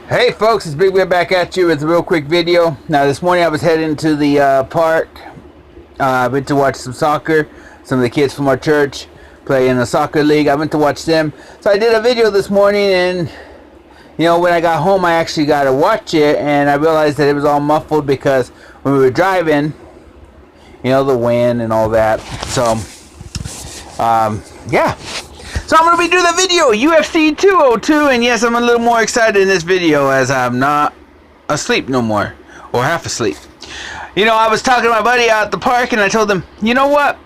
Hey folks, it's Big Red back at you with a real quick video. Now this morning I was heading to the park. I went to watch some soccer. Some of the kids from our church play in a soccer league. I went to watch them. So I did a video this morning, and when I got home I actually got to watch it, and I realized that it was all muffled because when we were driving, the wind and all that. So yeah. So I'm going to redo the video, UFC 202, and yes, I'm a little more excited in this video as I'm not asleep no more, or half asleep. I was talking to my buddy out at the park, and I told him, you know what?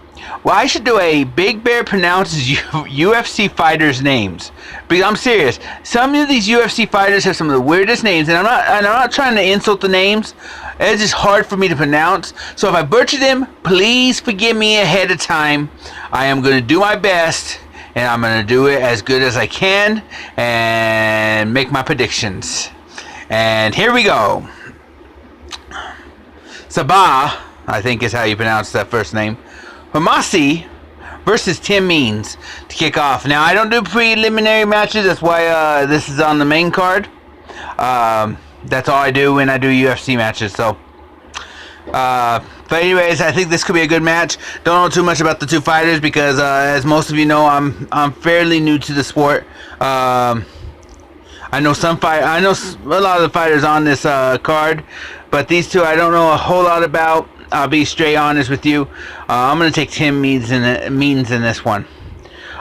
Well, I should do a Big Bear pronounces UFC fighters' names. Because I'm serious. Some of these UFC fighters have some of the weirdest names, and I'm not trying to insult the names. It's just hard for me to pronounce. So if I butcher them, please forgive me ahead of time. I am going to do my best, and I'm going to do it as good as I can and make my predictions. And here we go. Sabah, I think is how you pronounce that first name. Hamasi versus Tim Means to kick off. Now, I don't do preliminary matches. That's why this is on the main card. That's all I do when I do UFC matches. So, but anyways, I think this could be a good match. Don't know too much about the two fighters because, as most of you know, I'm fairly new to the sport. I know a lot of the fighters on this card, but these two I don't know a whole lot about. I'll be straight honest with you. I'm gonna take Tim Means in this one.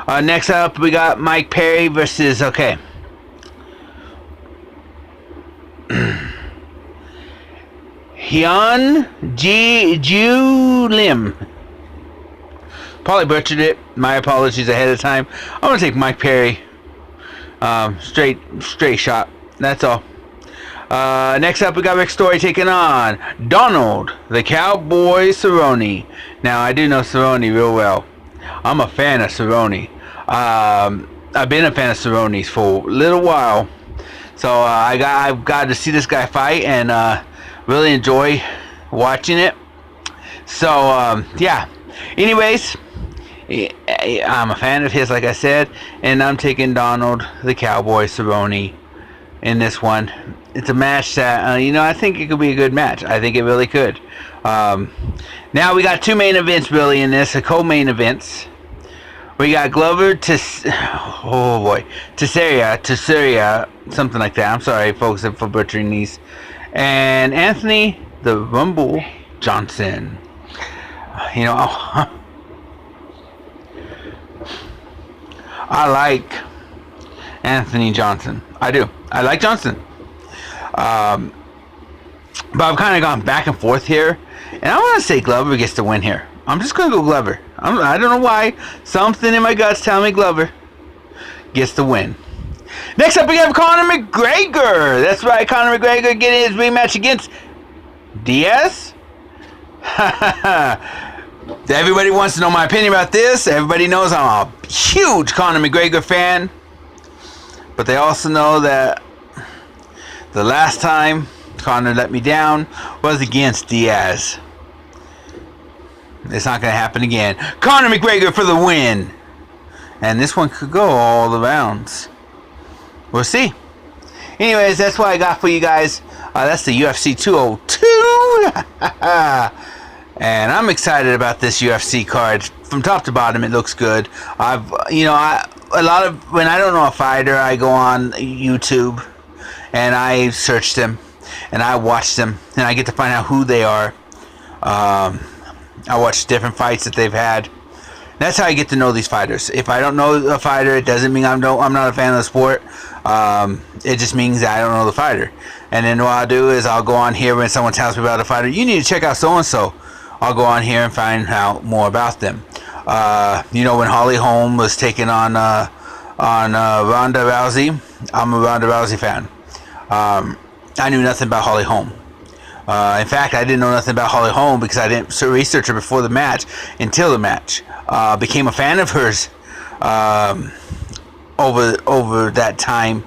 Next up, we got Mike Perry versus Hyun Ju Lim. Probably butchered it. My apologies ahead of time. I'm gonna take Mike Perry. Straight shot. That's all. Next up, we got Rick Story taking on Donald, the Cowboy Cerrone. Now, I do know Cerrone real well. I'm a fan of Cerrone. I've been a fan of Cerrone's for a little while. So, I've got to see this guy fight and really enjoy watching it. So, yeah. Anyways, I'm a fan of his, like I said, and I'm taking Donald, the Cowboy Cerrone in this one. It's a match that, I think it could be a good match. I think it really could. Now we got two main events really in this, co-main events. We got Glover Teixeira, something like that. I'm sorry, folks, for butchering these. And Anthony the Rumble Johnson. I like Anthony Johnson. I do. I like Johnson. But I've kind of gone back and forth here, and I want to say Glover gets the win here. I'm just going to go Glover. I don't know why. Something in my guts tell me Glover gets the win. Next up, we have Conor McGregor. That's right, Conor McGregor getting his rematch against Diaz. Everybody wants to know my opinion about this. Everybody knows I'm a huge Conor McGregor fan. But they also know that the last time Conor let me down was against Diaz. It's not going to happen again. Conor McGregor for the win. And this one could go all the rounds. We'll see. Anyways, that's what I got for you guys. That's the UFC 202. And I'm excited about this UFC card. From top to bottom, it looks good. when I don't know a fighter, I go on YouTube and I search them and I watch them and I get to find out who they are. I watch different fights that they've had. That's how I get to know these fighters. If I don't know a fighter, it doesn't mean I'm not a fan of the sport. It just means that I don't know the fighter. And then what I'll do is I'll go on here when someone tells me about a fighter. You need to check out so and so. I'll go on here and find out more about them. When Holly Holm was taking on Ronda Rousey, I'm a Ronda Rousey fan. I knew nothing about Holly Holm. In fact, I didn't know nothing about Holly Holm because I didn't research her before the match until the match. Became a fan of hers over that time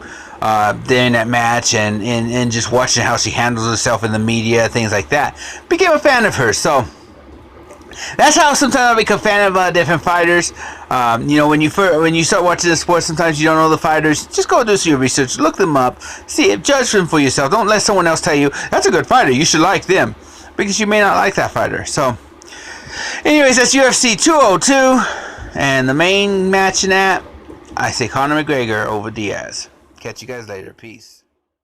during that match and just watching how she handles herself in the media, things like that. Became a fan of hers. So That's how sometimes I become a fan of different fighters. You know, when you start watching the sport, sometimes you don't know the fighters. Just go do some research, look them up, see, judge them for yourself. Don't let someone else tell you that's a good fighter. You should like them, because you may not like that fighter. So, anyways, that's UFC 202, and the main match in that, I say Conor McGregor over Diaz. Catch you guys later. Peace.